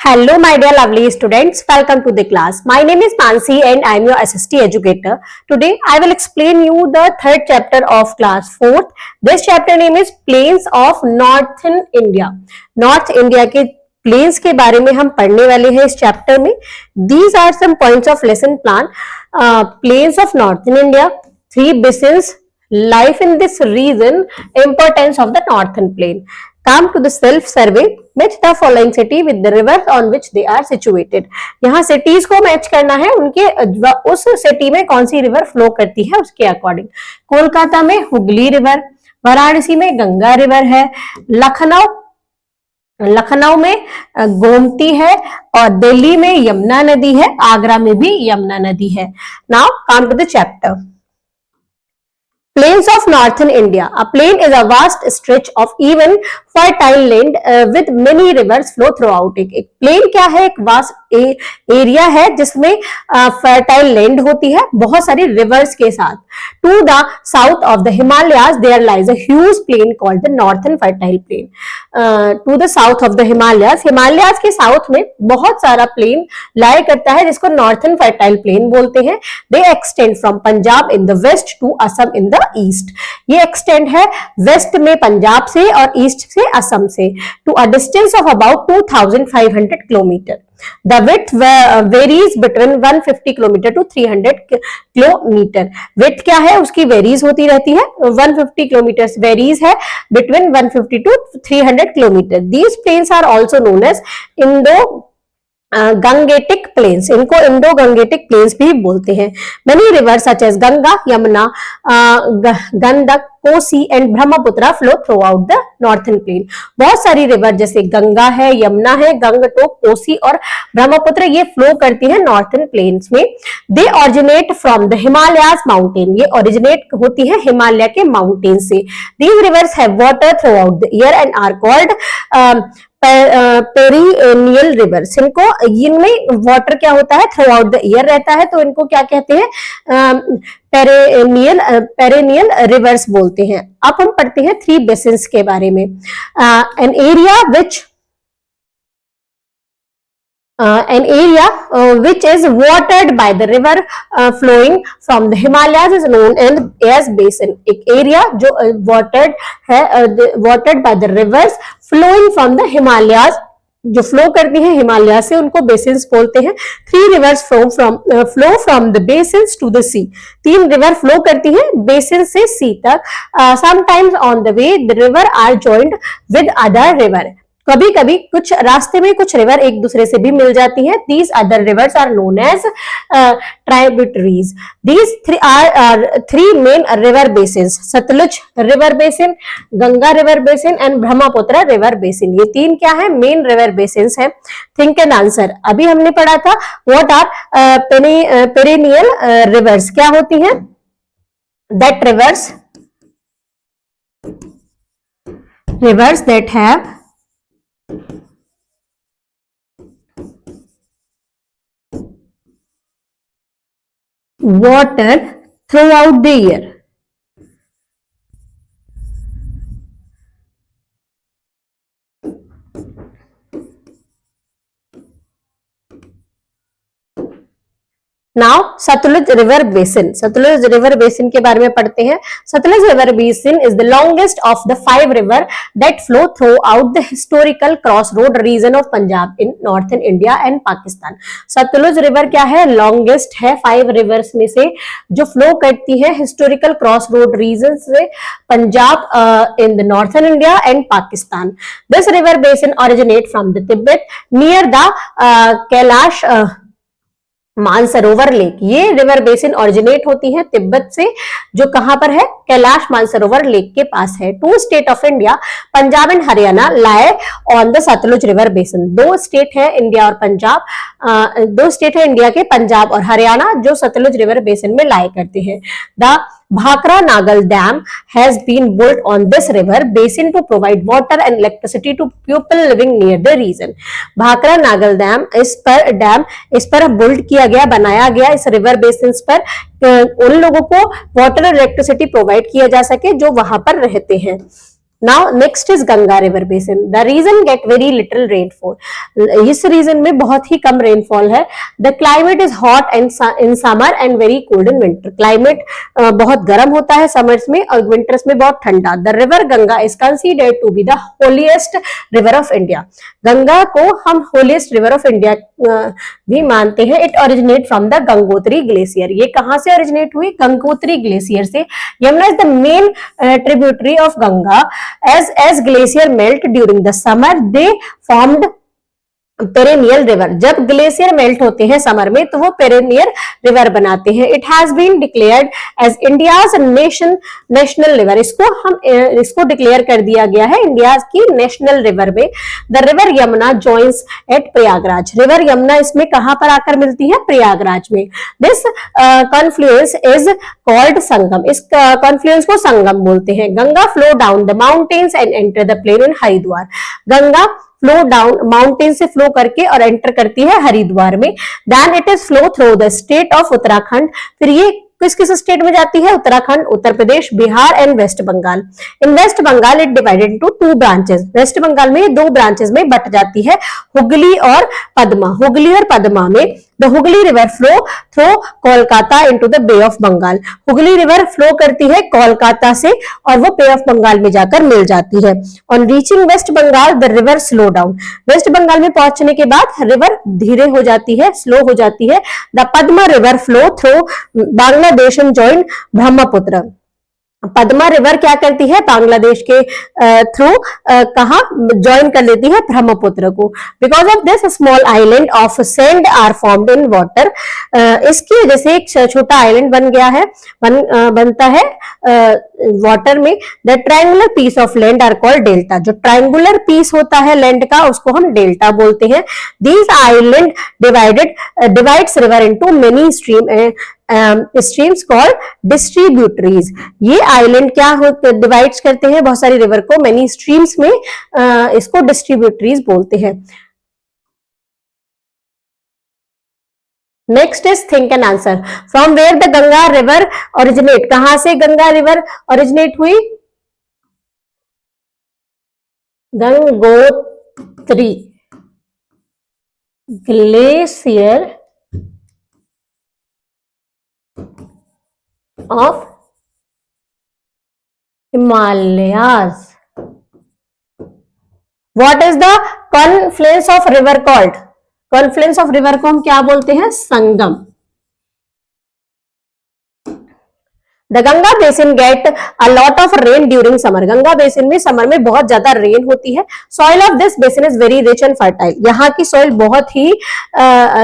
Hello, my dear lovely students. Welcome to the class. My name is Mansi and I am your SST educator. Today, I will explain you the third chapter of class 4th. This chapter name is Plains of Northern India. North India के plains के बारे में हम पढ़ने वाले हैं इस chapter में. These are some points of lesson plan. Plains of Northern India, 3 basins, life in this region, importance of the northern plain. Come to the self survey. Match the following city with the rivers on which they are situated. यहाँ cities को match करना है, उनके उस city में कौन सी river flow करती है उसके अकॉर्डिंग. कोलकाता में हुगली रिवर, वाराणसी में गंगा रिवर है, लखनऊ में गोमती है और दिल्ली में यमुना नदी है, आगरा में भी यमुना नदी है. Now come to the chapter. Plains of Northern India. A plain is a vast stretch of even fertile land with many rivers flow throughout it. एक प्लेन क्या है? एक वास्ट एरिया है जिसमें फर्टाइल लैंड होती है बहुत सारी रिवर्स के साथ. To the south of the Himalayas there lies a huge plain called the northern fertile plain. To the south of the Himalayas, Himalayas के साउथ में बहुत सारा प्लेन लाई करता है जिसको नॉर्थन फर्टाइल प्लेन बोलते हैं. They extend from Punjab in the west to Assam in the east. ये एक्सटेंड है वेस्ट में पंजाब से और ईस्ट से असम से to a distance of about 2500 kilometre. The width varies between 150 kilometre to 300 kilometre. Width क्या है उसकी वेरीज होती रहती है. 150 किलोमीटर वेरीज है between 150 to 300 kilometre. These plains are also known as Gangetic plains. इनको इंडो गंगेटिक प्लेन्स भी बोलते हैं. Many rivers such as Ganga, Yamuna, Gandak, Kosi and Brahmaputra flow throughout the northern plain. बहुत सारी रिवर जैसे गंगा है, यमुना है, गंगटोक, कोसी और ब्रह्मपुत्र ये फ्लो करती है नॉर्थन प्लेन्स में. They originate from the Himalayas mountain. ये ओरिजिनेट होती है हिमालय के माउंटेन से. These rivers have water throughout the year and are called perennial rivers. इनको इनमें वाटर क्या होता है थ्रू आउट द ईयर रहता है तो इनको क्या कहते हैं? पेरिनियल रिवर्स बोलते हैं. अब हम पढ़ते हैं 3 बेसिन्स के बारे में. An area which is watered by the river flowing from the Himalayas is known as basin. एक एरिया जो watered है, watered by the rivers flowing from the Himalayas, जो फ्लो करती है हिमालय से उनको बेसिन्स बोलते हैं. 3 rivers flow from the basins to the sea. 3 river flow करती हैं बेसिन से सी तक. Sometimes on the way the river are joined with other river. कभी कभी कुछ रास्ते में कुछ रिवर एक दूसरे से भी मिल जाती हैं. These other rivers are known as tributaries. These 3 main river basins: Sutlej river basin, Ganga river basin and Brahmaputra river basin. ये 3 क्या है? मेन रिवर बेसिन्स हैं. Think and answer. अभी हमने पढ़ा था व्हाट आर पेरिनियल रिवर्स. क्या होती हैं? That rivers that have water throughout the year. Now Sutlej river basin. Sutlej river basin के बारे में पढ़ते हैं. Sutlej river basin is the longest of the 5 river that flow throughout the historical cross road region of Punjab in northern India and Pakistan. Sutlej river क्या है? Longest है 5 reverse में से जो फ्लो करती है हिस्टोरिकल क्रॉस रोड रीजन से Punjab in the northern India and Pakistan. This river basin originate from the Tibet near the Kailash Mansarovar lake. ये रिवर बेसिन ओरिजिनेट होती है तिब्बत से जो कहां पर है? कैलाश मानसरोवर लेक के पास है. 2 state of India Punjab and Haryana lie on the Sutlej river basin. 2 state है इंडिया और पंजाब, 2 स्टेट है इंडिया के पंजाब और हरियाणा जो सतलुज रिवर बेसिन में लाए करते हैं. The Bhakra Nagal Dam has been built on this river basin to provide water and electricity to people living near the region. Bhakra Nagal Dam इस पर बिल्ड किया गया, बनाया गया इस रिवर बेसिन पर उन लोगों को वाटर और इलेक्ट्रिसिटी प्रोवाइड किया जा सके जो वहां पर रहते हैं. Now next is Ganga river basin. The region get very little rainfall. इस रीजन में बहुत ही कम रेनफॉल है। The climate is hot and in summer and very cold in winter. Climate बहुत गर्म होता है समर्स में और विंटर्स में बहुत ठंडा। The river Ganga is considered to be the holiest river of India. Ganga को हम होलीएस्ट रिवर ऑफ इंडिया भी मानते हैं। It originate from the Gangotri glacier. ये कहां से ओरिजिनेट हुई? गंगोत्री ग्लेशियर से। Yamuna is the main tributary of Ganga. As glacier melt during the summer, they formed perennial river. जब ग्लेशियर मेल्ट होते हैं समर में तो वो पेरेनियल रिवर बनाते हैं। It has been declared as India's national river. इसको डिक्लेयर कर दिया गया है इंडिया की नेशनल रिवर में। The river Yamuna joins at Prayagraj. River Yamuna इसमें कहां पर आकर मिलती है? प्रयागराज में। This confluence is called Sangam. इस कॉन्फ्लुएंस को संगम बोलते हैं। Ganga flow down the mountains and enter the plain in Haridwar. Ganga flow down mountain से फ्लो करके और एंटर करती है हरिद्वार में। Then it is flow through the state of Uttarakhand. फिर ये किस किस स्टेट में जाती है? Uttarakhand, Uttar Pradesh, Bihar and west Bengal. In west Bengal it divided into 2 branches. West Bengal में 2 ब्रांचेस में बट जाती है, हुगली और पद्मा। हुगली और पद्मा में the Hooghly river flow through Kolkata into the bay of Bengal. Hooghly river flow करती है कोलकाता से और वो बे ऑफ बंगाल में जाकर मिल जाती है। On reaching West Bengal the river slow down. West Bengal में पहुंचने के बाद रिवर धीरे हो जाती है, स्लो हो जाती है। The Padma river flow through Bangladesh and join Brahmaputra. Padma river क्या करती है? बांग्लादेश के थ्रू कहा ज्वाइन कर लेती है ब्रह्मपुत्र को। Because of this small island of sand are formed in water. इसकी वजह से एक छोटा आइलैंड बन गया है, बनता है वाटर में। The triangular piece of land are called delta. जो ट्रायंगुलर पीस होता है लैंड का उसको हम डेल्टा बोलते हैं। These island divides river into many streams called distributaries. ये आइलैंड क्या डिवाइड्स करते हैं बहुत सारी रिवर को मेनी स्ट्रीम्स में। इसको डिस्ट्रीब्यूटरीज बोलते हैं। Next is think and answer. From where the Ganga river originate. कहां से गंगा रिवर ओरिजिनेट हुई? Gangotri glacier of Himalayas. What is the confluence of river called? Confluence of river को हम क्या बोलते हैं? संगम। The Ganga basin get a lot of rain during summer. Ganga basin में summer में बहुत ज्यादा रेन होती है। Soil of this basin is very rich and fertile. यहाँ की soil बहुत ही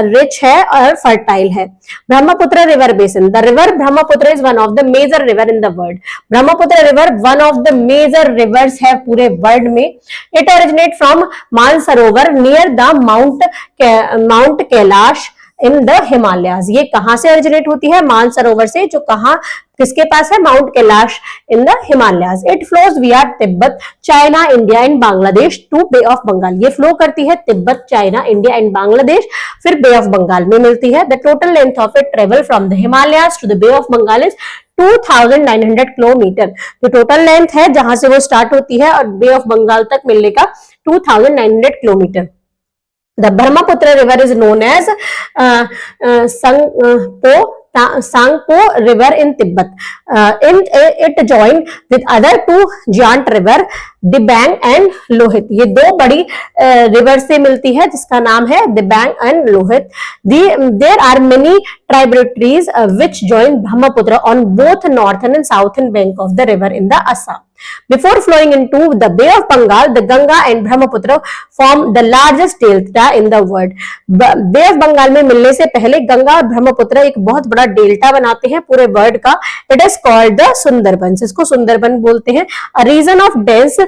रिच है और फर्टाइल है। Brahmaputra river basin. The river Brahmaputra is one of the major river in the world. Brahmaputra river one of the major rivers है पूरे world में। It originate from Mansarovar near the Mount Kailash in the Himalayas. ये कहां से originate होती है? मानसरोवर से, जो कहां किसके पास है? Mount Kailash in the Himalayas. It flows via Tibet, China, India and Bangladesh to bay of Bengal. ये फ्लो करती है Tibet, China, India and Bangladesh, फिर बे ऑफ बंगाल में मिलती है। The total length of it travel from the Himalayas to the bay of Bengal is 2900 kilometre. जो total length है जहां से वो स्टार्ट होती है और बे ऑफ बंगाल तक मिलने का 2900 kilometre. The Brahmaputra river is known as Sangpo river in Tibet. It joined with other 2 giant river, Dibang and Lohit. ये 2 बड़ी रिवर से मिलती है जिसका नाम है Dibang and Lohit. There are many tributaries which join Brahmaputra on both northern and southern bank of the river in the Assam. Before flowing into the Bay of Bengal, the Ganga and Brahmaputra form the largest delta in the world. Bay of Bengal में मिलने से पहले गंगा और ब्रह्मपुत्र एक बहुत बड़ा delta बनाते हैं पूरे वर्ल्ड का। It is called the Sundarban. इसको सुंदरबन बोलते हैं। A region of dense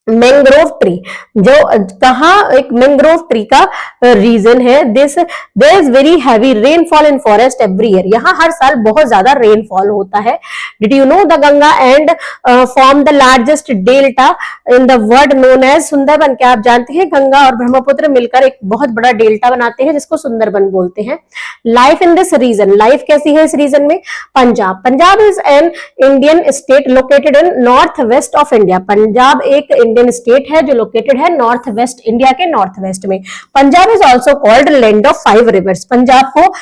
mangrove tree, जो कहा एक मैंग्रोव ट्री का रीजन है, this there is very heavy rainfall in forest every year, यहाँ हर साल बहुत ज्यादा रेनफॉल होता है। Did you know the Ganga and form the largest delta in the world known as Sundarban, क्या आप जानते हैं गंगा और ब्रह्मपुत्र मिलकर एक बहुत बड़ा डेल्टा बनाते हैं जिसको सुंदरबन बोलते हैं। Life in this region, life कैसी है इस रीजन में? Punjab, Punjab is an Indian state located in north west of India, Punjab एक इंडियन स्टेट है जो लोकेटेड है नॉर्थ वेस्ट, इंडिया के नॉर्थ वेस्ट में। Punjab is also called land of 5 rivers, Punjab को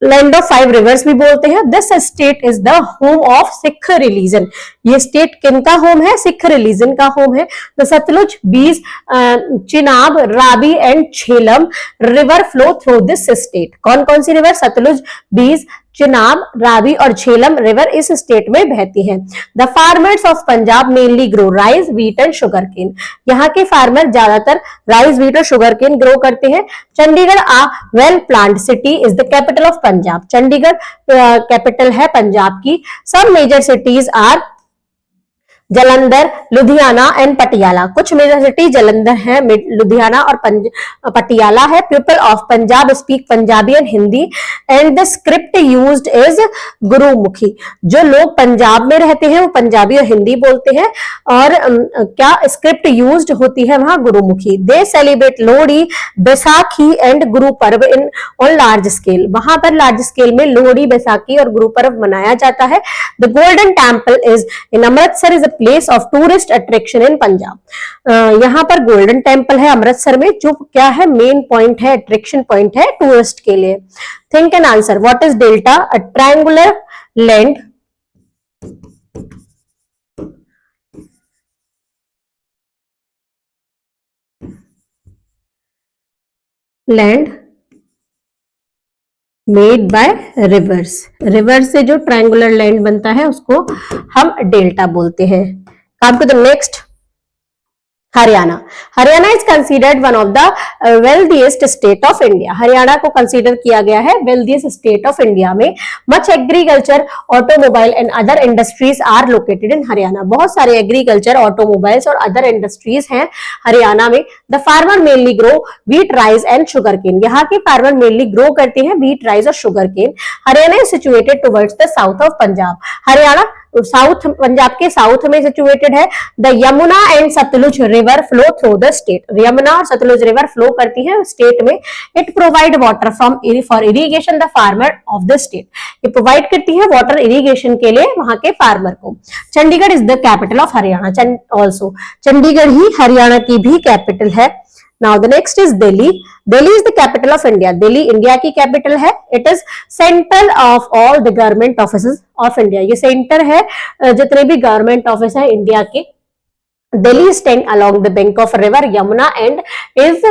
लैंड ऑफ 5 रिवर्स भी बोलते हैं। This state is the home of Sikh religion, ये स्टेट किनका होम है? सिख रिलीजन का होम है। द सतलुज, बीस, Chenab, Ravi and Jhelum river flow through this state, कौन कौन सी रिवर? सतलुज, बीस, चिनाब, रावी और झेलम रिवर इस स्टेट में बहती हैं। The farmers of Punjab mainly grow rice, wheat and sugar cane, यहाँ के फार्मर ज्यादातर राइस, व्हीट और शुगर केन ग्रो करते हैं। Chandigarh a well planned city is the capital of Punjab, Chandigarh capital है पंजाब की। Some major cities are Jalandhar, Ludhiana and Patiala, कुछ मेजर सिटी जलंधर है, लुधियाना और पटियाला है। People of Punjab speak Punjabi and Hindi and the script used is Gurmukhi, जो लोग पंजाब में रहते हैं वो पंजाबी और हिंदी बोलते हैं, और क्या स्क्रिप्ट यूज्ड होती है वहां? गुरुमुखी। दे celebrate Lohri, Baisakhi and Guru Parv in on large scale, वहां पर लार्ज स्केल में लोहड़ी, बैसाखी और गुरु पर्व मनाया जाता है। The golden temple is in Amritsar is place of tourist attraction in Punjab, यहाँ पर गोल्डन टेम्पल है अमृतसर में, जो क्या है? मेन पॉइंट है, अट्रैक्शन पॉइंट है टूरिस्ट के लिए। Think and answer, what is delta? A triangular land made by reverse, river से जो ट्रायंगुलर लैंड बनता है उसको हम डेल्टा बोलते हैं। Come to the next, Haryana. Haryana is considered one of the wealthiest state of India, हरियाणा को कंसीडर किया गया है वेल्दीएस्ट स्टेट ऑफ इंडिया में। Much agriculture, automobile and other industries are located in Haryana, बहुत सारे एग्रीकल्चर, ऑटोमोबाइल्स और अदर इंडस्ट्रीज हैं हरियाणा में। The farmer mainly grow wheat, rice and sugar cane, यहाँ के फार्मर मेनली ग्रो करते हैं व्हीट, राइस और sugar cane. Haryana is situated towards the south of Punjab, Haryana south, Punjab के साउथ में सिचुएटेड है। The Yamuna and Sutlej river flow through the state, Yamuna और Sutlej river flow करती है स्टेट में। It provide water from for irrigation the farmer of the state, ये provide करती है वाटर इरिगेशन के लिए वहां के फार्मर को। Chandigarh is the capital of Haryana, also Chandigarh ही हरियाणा की भी कैपिटल है। Now the next is Delhi. Delhi is the capital of India. Delhi India की कैपिटल है। It is central of all the government offices of India. ये centre है जितने भी गवर्नमेंट ऑफिस है इंडिया के। Delhi stand along the bank of river Yamuna and is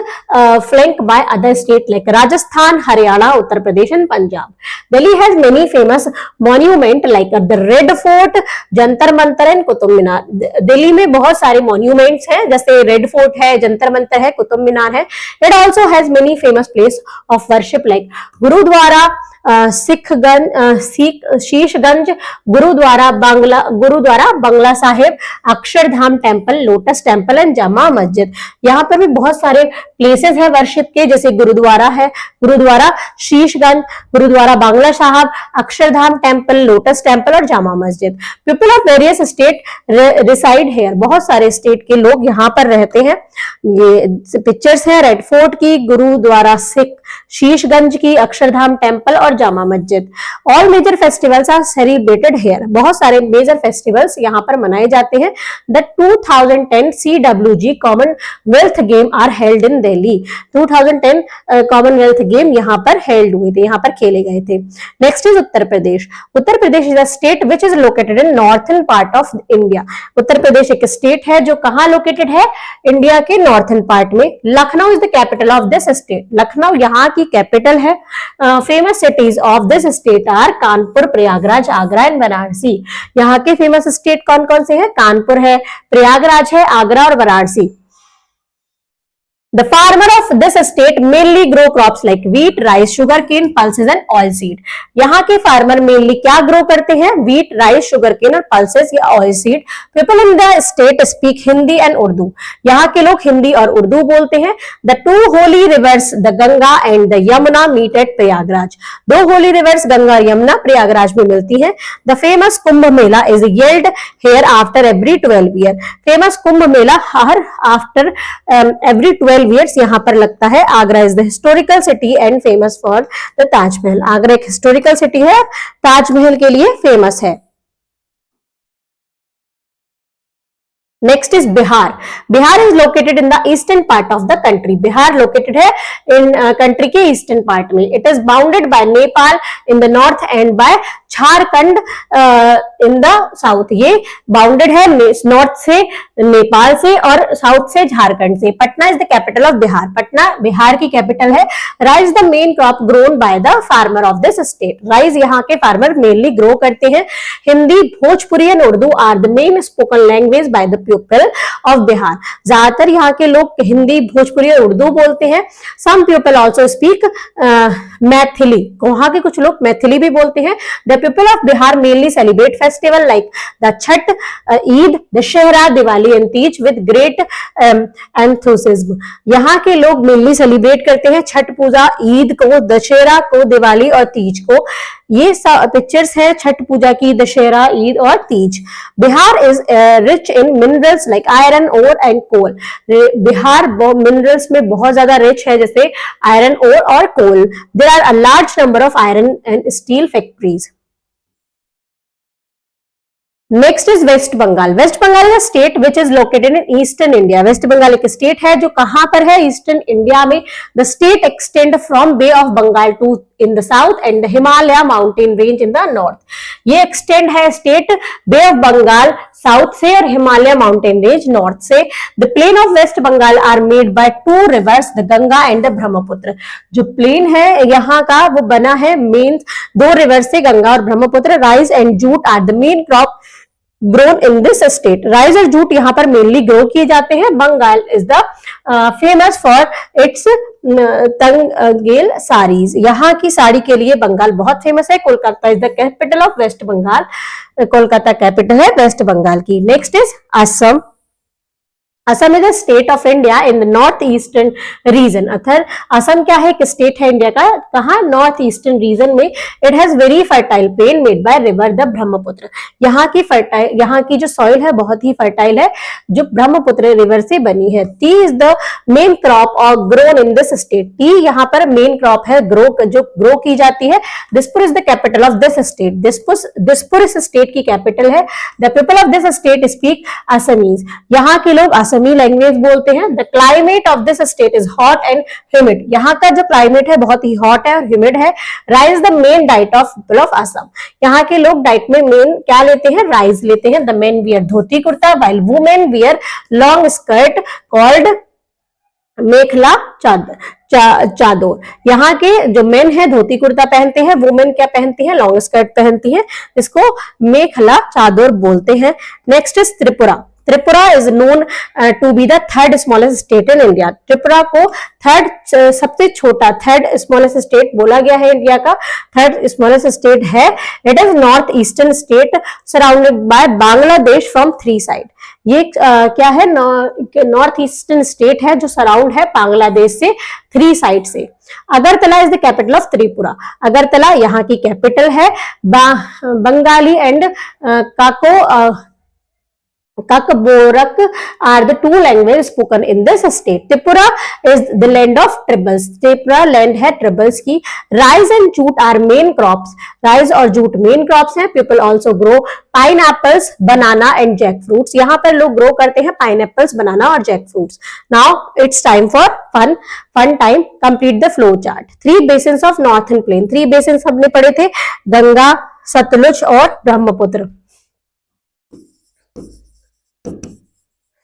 flanked by other states like Rajasthan, Haryana, Uttar Pradesh and Punjab. Delhi has many famous monument like the Red Fort, Jantar Mantar and Qutub Minar. Delhi में बहुत सारे monuments हैं, जैसे red fort है, जंतर मंतर है, कुतुब मीनार है। It also has many famous place of worship like Gurudwara, Sheeshganj, Gurudwara Bangla Sahib, Akshardham temple, lotus temple and Jama Masjid. यहाँ पर भी बहुत सारे प्लेसेस है वर्शिप के, जैसे गुरुद्वारा है, गुरुद्वारा शीशगंज, गुरुद्वारा बांग्ला साहब, अक्षरधाम टेम्पल, लोटस टेम्पल और Jama Masjid. People of various state reside here, बहुत सारे स्टेट के लोग यहाँ पर रहते हैं। ये पिक्चर्स है रेड फोर्ट की, गुरुद्वारा सिख, शीशगंज की, अक्षरधाम टेम्पल और Jama Masjid. All major festivals are celebrated here, बहुत सारे मेजर फेस्टिवल्स यहाँ पर मनाए जाते हैं। The 2010 CWG commonwealth game are held in Delhi, 2010 commonwealth game यहाँ पर हेल्ड हुए थे, यहाँ पर खेले गए थे। Next is Uttar Pradesh. Uttar Pradesh is a state which is located in northern part of India. Uttar Pradesh एक स्टेट है जो कहाँ लोकेटेड है? इंडिया के नॉर्थन पार्ट में। Lucknow is the capital of this state, Lucknow यहाँ की कैपिटल है। Famous cities of this state are Kanpur, Prayagraj, Agra and Varanasi. यहाँ के फेमस स्टेट कौन कौन से हैं? कानपुर है, प्रयागराज है, आगरा और Varanasi. The farmer of this state mainly grow crops like wheat, rice, sugarcane, pulses and oilseed. यहाँ के फार्मर मेनली क्या ग्रो करते हैं? व्हीट, राइस, शुगरकेन और पल्सेस या oilseed. People in the state speak Hindi and Urdu. यहाँ के लोग हिंदी और उर्दू बोलते हैं. The two holy rivers the Ganga and the Yamuna meet at Prayagraj. दो होली रिवर्स गंगा और यमुना प्रयागराज में मिलती है. The famous Kumbh Mela is held here after every 12 year. Famous Kumbh Mela हर आफ्टर एवरी 12 ईयर्स यहाँ पर लगता है. Agra is the historical city and famous for the Taj Mahal. Agra एक हिस्टोरिकल सिटी है, ताजमहल के लिए फेमस है. Next is Bihar. Bihar is located in the eastern part of the country. Bihar located है in country के eastern part में. It is bounded by Nepal in the north and by Jharkhand in the south. ये bounded है north से नेपाल से और south से झारखंड से. Patna is the capital of Bihar. Patna Bihar की capital है. Rice the main crop grown by the farmer of this state. Rice यहाँ के farmer mainly grow करते हैं. Hindi, Bhojpuri and Urdu are the main spoken language by the people of Bihar. ज्यादातर यहाँ के लोग हिंदी, भोजपुरी और उर्दू बोलते हैं. Some people also speak Maithili. वहां के कुछ लोग मैथिली भी बोलते हैं. The people of Bihar mainly celebrate festival like the Chhath, Eid, Dussehra, Diwali and Teej with great enthusiasm. यहाँ के लोग मेनली सेलिब्रेट करते हैं छठ पूजा, ईद को, दशहरा को, दिवाली और तीज को. ये पिक्चर्स है छठ पूजा की, दशहरा, ईद और Teej. Bihar is rich in minerals like iron, ore and coal. Bihar minerals में बहुत ज्यादा रिच है, जैसे आयरन ओर और coal. There are a large number of iron and steel factories. Next is west Bengal. West Bengal is a state which is located in eastern India. West Bengal एक state है जो कहां पर है? ईस्टर्न इंडिया में. The state extend from bay of Bengal to in the south and the Himalaya mountain range in the north. ये extend है state bay of Bengal south से और हिमालय माउंटेन रेंज नॉर्थ से. The plain of waste Bengal are made by two rivers the Ganga and the Brahmaputra. जो plain है यहाँ का वो बना है मेन दो रिवर से, गंगा और Brahmaputra. Rice and jute are the main crop grown in this state. Rice और जूट यहाँ पर मेनली ग्रो किए जाते हैं. Bengal is the famous for its Tangail saris. यहाँ की साड़ी के लिए बंगाल बहुत फेमस है. Kolkata is the capital of waste Bengal. Kolkata capital है वेस्ट बंगाल की. Next is Assam. Assam is the state of India in the north eastern reason. अर्थात असम क्या है? एक स्टेट है इंडिया का. कहा? नॉर्थ ईस्टर्न रीजन में. It has very fertile plain made by river the Brahmaputra. यहाँ की जो सॉइल है बहुत ही फर्टाइल है, जो ब्रह्मपुत्र रिवर से बनी है. Tea is the main crop और grown in this state. Tea यहाँ पर मेन क्रॉप है जो ग्रो की जाती है. Dispur is the capital of this state. Dispur इस स्टेट की कैपिटल है. The people of this state speak Assamese. यहाँ के लोग असमी लैंग्वेज बोलते हैं. The climate of this state is hot and humid. यहाँ का जो क्लाइमेट है बहुत ही हॉट है और ह्यूमिड है. Rice the main diet of people of Assam. यहाँ के लोग डाइट में मेन क्या लेते हैं? राइस लेते हैं. The men wear dhoti kurta while women wear long skirt called mekhela chador. यहाँ के जो मेन है धोती कुर्ता पहनते हैं, वुमेन क्या पहनती है? लॉन्ग स्कर्ट पहनती है. इसको मेखला चादर बोलते हैं. Next is Tripura. Tripura is known to be the third smallest state in India. Tripura को सबसे छोटा थर्ड स्मॉलेस्ट स्टेट बोला गया है. इंडिया का थर्ड स्मॉलेस्ट स्टेट है. It is north eastern state surrounded by Bangladesh from 3 side. ये क्या है? नॉर्थ ईस्टर्न स्टेट है जो सराउंड है बांग्लादेश से 3 साइड से. Agartala is the capital of Tripura. Agartala यहाँ की कैपिटल है. Bengali and Kakborak are the two languages spoken in this state. Tripura is the land of tribals. Tripura land है tribals की. Rice and jute are main crops. Rice और jute main crops हैं. People also grow pineapples, banana and jackfruits. यहाँ पर लोग grow करते हैं pineapples, banana और jackfruits. Now it's time for fun time. Complete the flow chart. 3 basins of northern plain. 3 basins हमने पढ़े थे, गंगा, सतलुज और Brahmaputra.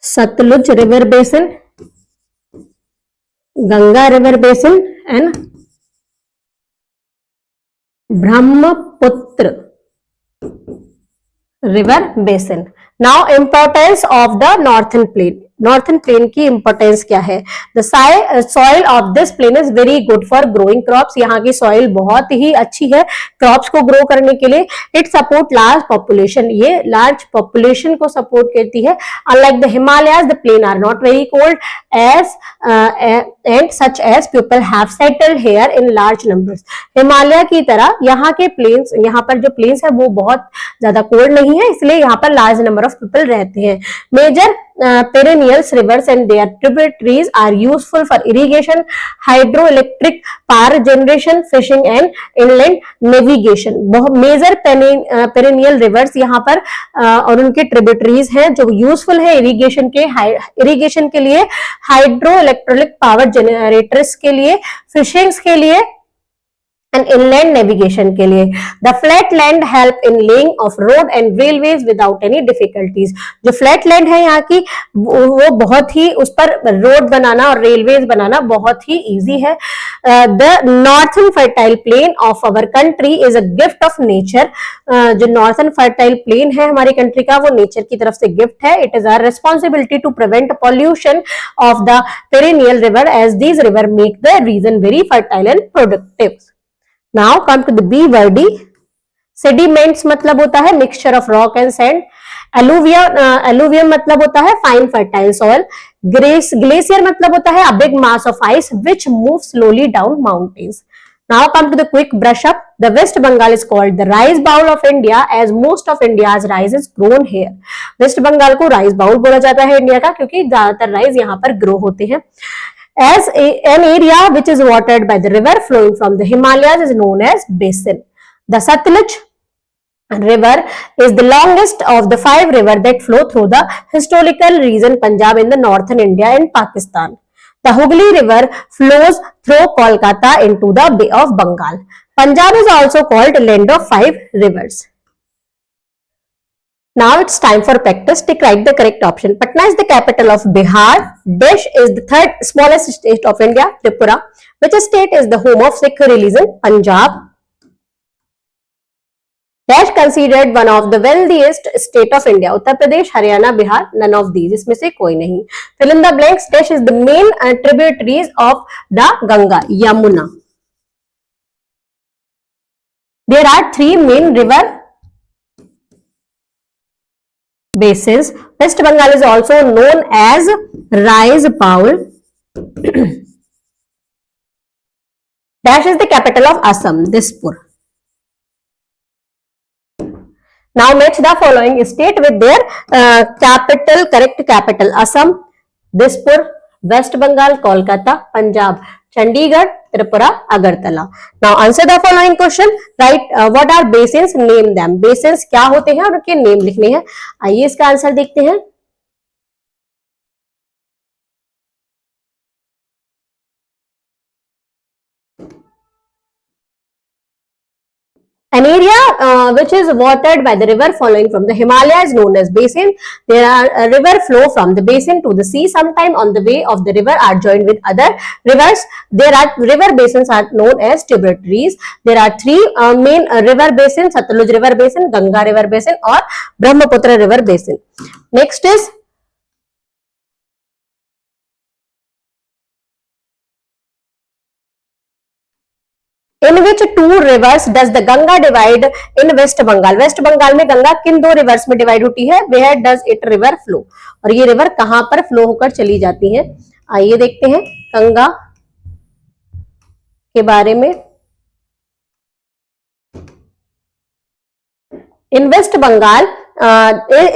Sutlej river basin, Ganga river basin and Brahmaputra river basin. Now importance of the northern plain, northern plain की importance क्या है? The soil of this plain is very good for growing crops, यहाँ की soil बहुत ही अच्छी है क्रॉप्स को ग्रो करने के लिए। इट सपोर्ट लार्ज पॉपुलेशन, ये लार्ज पॉपुलेशन को सपोर्ट करती है। Unlike the Himalayas the plain are not very cold as and such as people have settled here in large numbers, Himalaya की तरह यहाँ के प्लेन्स, यहाँ पर जो प्लेन्स है वो बहुत ज्यादा कोल्ड नहीं है, इसलिए यहाँ पर लार्ज नंबर ऑफ पीपल रहते हैं। Major perennials rivers and their tributaries are useful for irrigation, hydroelectric power generation, fishing and inland navigation। बहुत मेजर पेरेनियल रिवर्स यहाँ पर और उनके ट्रिब्यूटरीज हैं जो यूजफुल है इरिगेशन के लिए, हाइड्रो इलेक्ट्रिक पावर जनरेटर्स के लिए, फिशिंग्स के लिए and inland navigation के लिए। The flat land help in laying of road and railways without any difficulties। जो फ्लैट लैंड है यहाँ की वो बहुत ही, उस पर रोड बनाना और रेलवेज बनाना बहुत ही इजी है। The northern fertile plain of our country is a gift of nature। जो northern fertile plain है हमारी कंट्री का वो नेचर की तरफ से गिफ्ट है। It is our responsibility to prevent pollution of the perennial river as these river make the region very fertile and productive। Now come to the B word। Sediments मतलब होता है mixture of rock and sand। alluvium मतलब होता है fine fertile soil। glacier मतलब होता है a big mass of ice which moves slowly down mountains। Now come to the quick brush up। The West Bengal is called the rice bowl of India as most of India's rice is grown here। West Bengal को rice bowl बोला जाता है India का क्योंकि ज्यादातर rice यहाँ पर grow होते हैं। As an area which is watered by the river flowing from the Himalayas is known as basin। The Satluj river is the longest of the 5 rivers that flow through the historical region Punjab in the northern India and Pakistan। The Hooghly river flows through Kolkata into the Bay of Bengal। Punjab is also called land of 5 rivers। Now it's time for practice. Tick right the correct option। Patna is the capital of Bihar। Desh is the 3rd smallest state of India। Tripura। Which state is the home of Sikh religion? Punjab। Dash considered one of the wealthiest state of India। Uttar Pradesh, Haryana, Bihar। None of these, इसमें से कोई नहीं। Fill in the blanks। Dash is the main tributaries of the Ganga, Yamuna। There are 3 main river basins। West Bengal is also known as rice bowl। Dash is the capital of Assam, Dispur। Now match the following state with their capital, correct capital। Assam, Dispur, West Bengal, Kolkata, Punjab, Chandigarh, Tripura, Agartala। Now answer the following question। Write what are basins, name them। basins क्या होते हैं और उनके name लिखने हैं। आइए इसका answer देखते हैं। An area which is watered by the river flowing from the Himalaya is known as basin। There are river flow from the basin to the sea। Sometime on the way of the river are joined with other rivers। There are river basins are known as tributaries। There are 3 main river basins: Satluj river basin, Ganga river basin और Brahmaputra river basin। Next is in which 2 rivers does the Ganga divide in West Bengal। West Bengal में गंगा किन 2 reverse में divide होती है? Where does it river flow। और ये river कहां पर फ्लो होकर चली जाती है? आइए देखते हैं गंगा के बारे में। In West Bengal,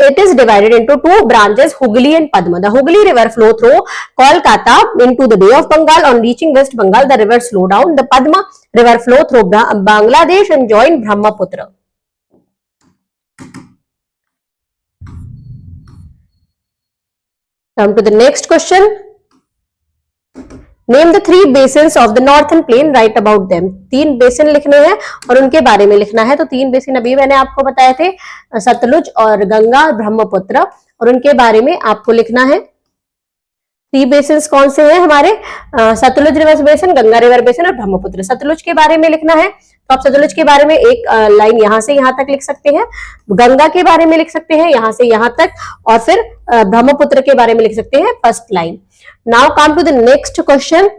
it is divided into 2 branches, Hooghly and Padma। The Hooghly river flow through Kolkata into the Bay of Bengal। On reaching West Bengal, the river slow down। The Padma river flow through Bangladesh and join Brahmaputra। Come to the next question। Name the 3 basins of the northern plain। Write about them। 3 basin लिखने हैं और उनके बारे में लिखना है। तो 3 basin अभी मैंने आपको बताए थे, सतलुज और गंगा और ब्रह्मपुत्र, और उनके बारे में आपको लिखना है। 3 बेसिन कौन से हैं हमारे? Sutlej river basin, Ganga river basin और ब्रह्मपुत्र। सतलुज के बारे में लिखना है तो आप सतलुज के बारे में एक लाइन यहां से यहां तक लिख सकते हैं, गंगा के बारे में लिख सकते हैं यहां से यहां तक, और फिर ब्रह्मपुत्र के बारे में लिख सकते हैं first line. Now come to the next question.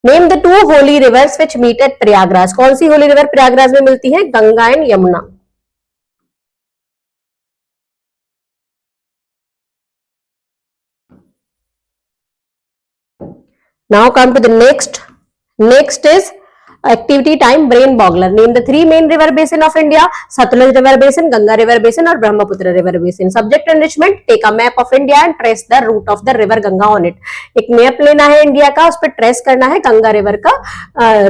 Name the two holy rivers which meet at Prayagraj. कौन सी होली रिवर प्रयागराज में मिलती है? Ganga and Yamuna. Now come to the next. Next is activity time, brain boggler. Name the three main river basin of India: Satluj river basin, Ganga river basin और Brahmaputra river basin. Subject enrichment: take a map of India and trace the route of the river Ganga on it. एक map लेना है India का, उस पर trace करना है Ganga river का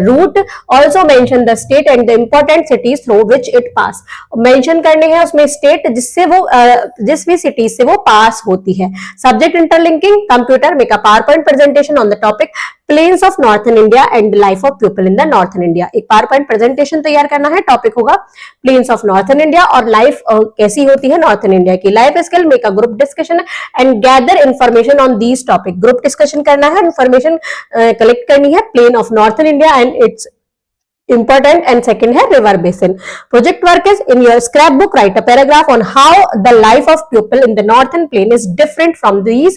route. Also mention the state and the important cities through which it pass. Mention करने हैं उसमें स्टेट जिससे वो जिस भी सिटी से वो पास होती है. Subject interlinking: computer make a power point presentation on the topic plains of northern India and life of people in the northern India. एक पावर पॉइंट प्रेजेंटेशन तैयार करना है, टॉपिक होगा प्लेन्स ऑफ नॉर्थन इंडिया और life कैसी होती है northern India की. Life skill: make a group discussion and gather information on these topic. Group discussion करना है, इंफॉर्मेशन कलेक्ट करनी है plain of northern India and it's important, and second है river basin. Project work is in your scrapbook write a paragraph on how the life of people in the northern plain is different from these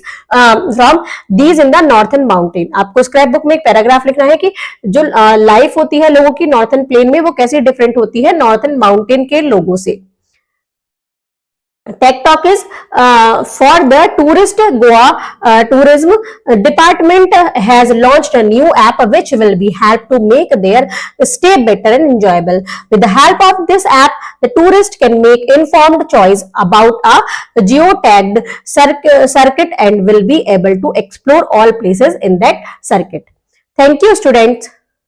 in the northern mountain. आपको scrapbook में एक paragraph लिखना है कि जो life होती है लोगों की नॉर्थन प्लेन में वो कैसी डिफरेंट होती है नॉर्थन माउंटेन के लोगों से. Tech Talk is for the tourist. Goa tourism department has launched a new app which will be help to make their stay better and enjoyable. With the help of this app, the tourist can make informed choice about a geotagged circuit and will be able to explore all places in that circuit. Thank you, students.